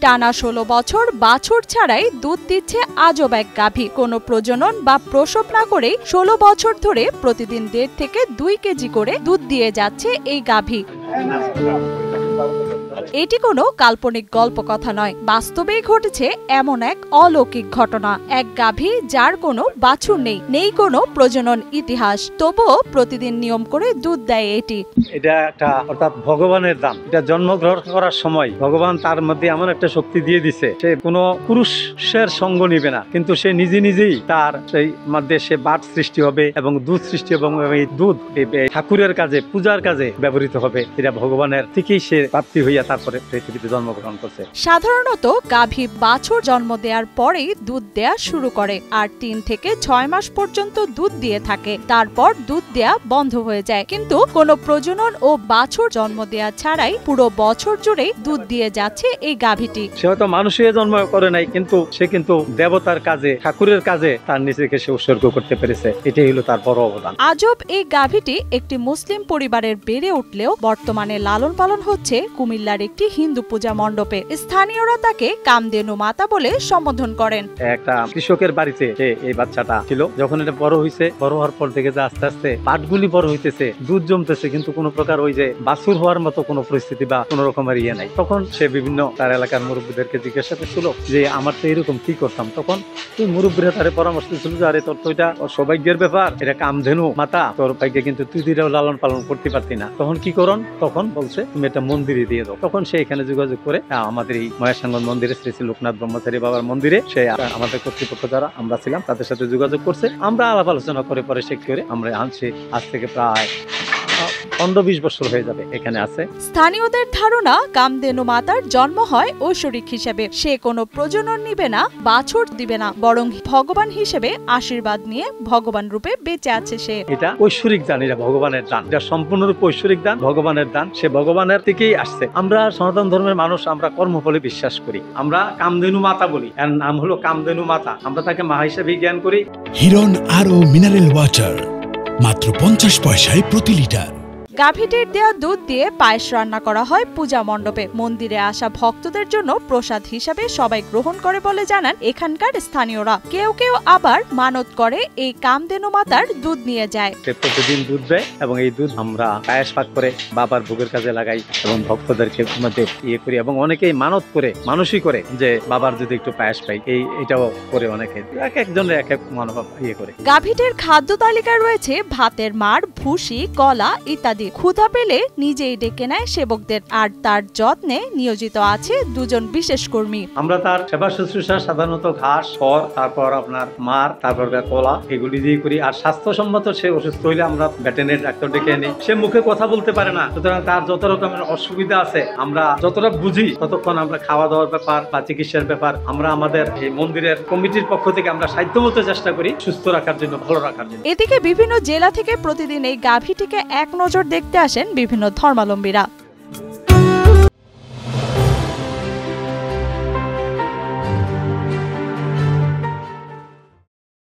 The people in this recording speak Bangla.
টানা ১৬ বছর বাছুর ছাড়াই দুধ দিচ্ছে আজব এক গাভী। কোনো প্রজনন বা প্রসব না করেই ১৬ বছর ধরে প্রতিদিন ১.৫ থেকে ২ কেজি করে দুধ দিয়ে যাচ্ছে এই গাভী। এটি কোনো কাল্পনিক গল্প কথা নয়, বাস্তবেই ঘটেছে এমন এক অলৌকিক ঘটনা। এক গাভী যার কোনো বাছুর নেই কোনো প্রজনন ইতিহাস, তবুও প্রতিদিন নিয়ম করে দুধ দেয় এটি। এটা একটা অর্থাৎ ভগবানের দান। এটা জন্মগ্রহণ করার সময় ভগবান তার মধ্যে এমন একটা শক্তি দিয়ে দিছে, সে কোনো পুরুষের সঙ্গ নিবে না, কিন্তু সে নিজেই তার সেই মধ্যে সে বাট সৃষ্টি হবে এবং দুধ সৃষ্টি এবং এই দুধ ঠাকুরের কাজে পূজার কাজে ব্যবহৃত হবে। এটা ভগবানের থেকেই সে প্রাপ্তি হইয়া তারপরে পৃথিবীতে জন্মগ্রহণ করছে। সাধারণত গাভী বাছুর জন্ম দেওয়ার পরেই দুধ দেয়া শুরু করে আর ৩ থেকে ৬ মাস পর্যন্ত দুধ দিয়ে থাকে, তারপর দুধ দেয়া বন্ধ হয়ে যায়। কিন্তু কোনো প্রজনন ও বাছুর জন্ম দেয়া ছাড়াই পুরো বছর জুড়েই দুধ দিয়ে যাচ্ছে এই গাভীটি। সে হয়তো মানুষের জন্ম করে নাই, কিন্তু সে কিন্তু দেবতার কাজে ঠাকুরের কাজে তার নিজেকে সে উৎসর্গ করতে পেরেছে। এটাই হলো তার বড় অবদান। আজব এই গাভীটি একটি মুসলিম পরিবারের বেড়ে উঠলেও বর্তমানে লালন পালন হচ্ছে কুমিল্লার একটি হিন্দু পূজা মণ্ডপে। স্থানীয়রা তাকে কামধেনু মাতা বলে সম্বোধন করেন। একটা কৃষকের বাড়িতে এই বাচ্চাটা ছিল। যখন এটা বড় হয়েছে, বড় হওয়ার পর থেকে আস্তে আস্তে পাটগুলি বড় হইতেছে, দুধ জমতেছে, কিন্তু কোনো প্রকার ওই যে বাছুর হওয়ার মতো কোনো পরিস্থিতি বা কোন রকমের ইয়ে নাই। তখন সে বিভিন্ন তার এলাকার মুরব্বীদেরকে জিজ্ঞাসা করছিল যে আমার তো এরকম কি করতাম। তখন তুই মুরব্বীরা তারে পরামর্শ দিচ্ছিল যে আরে তোর তো এটা সৌভাগ্যের ব্যাপার, এটা কামধেনু মাতা, তোর ভাগ্যে কিন্তু তুই এটাও লালন পালন করতে পারতি না। তখন কি করন, তখন বলছে তুমি এটা মন্দিরে দিয়ে দাও। তখন সে এখানে যোগাযোগ করে আমাদের এই মহেশাঙ্গন মন্দিরে শ্রী শ্রী লোকনাথ ব্রহ্মচারী বাবার মন্দিরে সে আমাদের কর্তৃপক্ষ যারা আমরা ছিলাম তাদের সাথে যোগাযোগ করছে। আমরা আলাপ আলোচনা করে পরে সে করে আমরা আনছি। আজ থেকে প্রায় ১৫-২০ বছর হয়ে যাবে এখানে আছে। স্থানীয়দের ধারণা কামধেনু মাতার জন্ম হয় ঐশ্বরিক হিসেবে। সে কোনো প্রজনন নিবে না, বাছুর দিবে না, বরং ভগবান হিসেবে আশীর্বাদ নিয়ে ভগবান রূপে বেঁচে আছে সে। এটা ঐশ্বরিক দান, এটা ভগবানের দান, এটা সম্পূর্ণরূপে ঐশ্বরিক দান, ভগবানের দান। সে ভগবানের থেকেই আসছে। আমরা সনাতন ধর্মের মানুষ, আমরা কর্মফলে বিশ্বাস করি। আমরা কামধেনু মাতা বলি, এর নাম হলো কামধেনু মাতা। আমরা তাকে মা হিসেবে জ্ঞান করি। হিরন আরো মিনারেল ওয়াটার মাত্র ৫০ পয়সায় প্রতি লিটার। গাভীটির দেয়া দুধ দিয়ে পায়েস রান্না করা হয় পূজা মণ্ডপে। মন্দিরে আসা ভক্তদের জন্য প্রসাদ হিসাবে সবাই গ্রহণ করে বলে জানান এখানকার স্থানীয়রা। কেউ আবার মানত করে এই কামধেনু মাতার দুধ নিয়ে যায়। প্রতিদিন দুধ দেয় এবং এই দুধ আমরা পায়েস পাক করে বাবার ভোগের কাজে লাগাই এবং ভক্তদেরকে মধ্যে ইয়ে করি এবং অনেকেই মানত করে, মানুষই করে যে বাবার যদি একটু পায়েস পাই, এটাও করে অনেকে, এক একজনের এক এক মনোভাব ইয়ে করে। গাভীটির খাদ্য তালিকায় রয়েছে ভাতের মাড়, ভুসি, কলা ইত্যাদি। ক্ষুধা পেলে নিজেই ডেকে নেয় সেবকদের, আর তার যত্নে নিয়োজিত আছে ২ জন বিশেষ কর্মী। আমরা তার সেবা শুশ্রূষা সাধারণত ঘাস, খড়, তারপর আপনার মার, তারপর কলা, এগুলি দিয়ে করি। আর স্বাস্থ্যসম্মত সে অসুস্থ হইলে আমরা ভেটেরিনারি ডাক্তার ডেকে আনি। সে মুখে কথা বলতে পারে না, সুতরাং তার যত রকমের অসুবিধা আছে আমরা যতটা বুঝি ততক্ষণ আমরা খাওয়া দাওয়ার ব্যাপার বা চিকিৎসার ব্যাপার আমরা আমাদের এই মন্দিরের কমিটির পক্ষ থেকে আমরা সাধ্যমতো চেষ্টা করি সুস্থ রাখার জন্য, ভালো রাখার জন্য। এদিকে বিভিন্ন জেলা থেকে প্রতিদিন এই গাভীটিকে এক নজর দেখতে আসেন বিভিন্ন ধর্মাবলম্বীরা।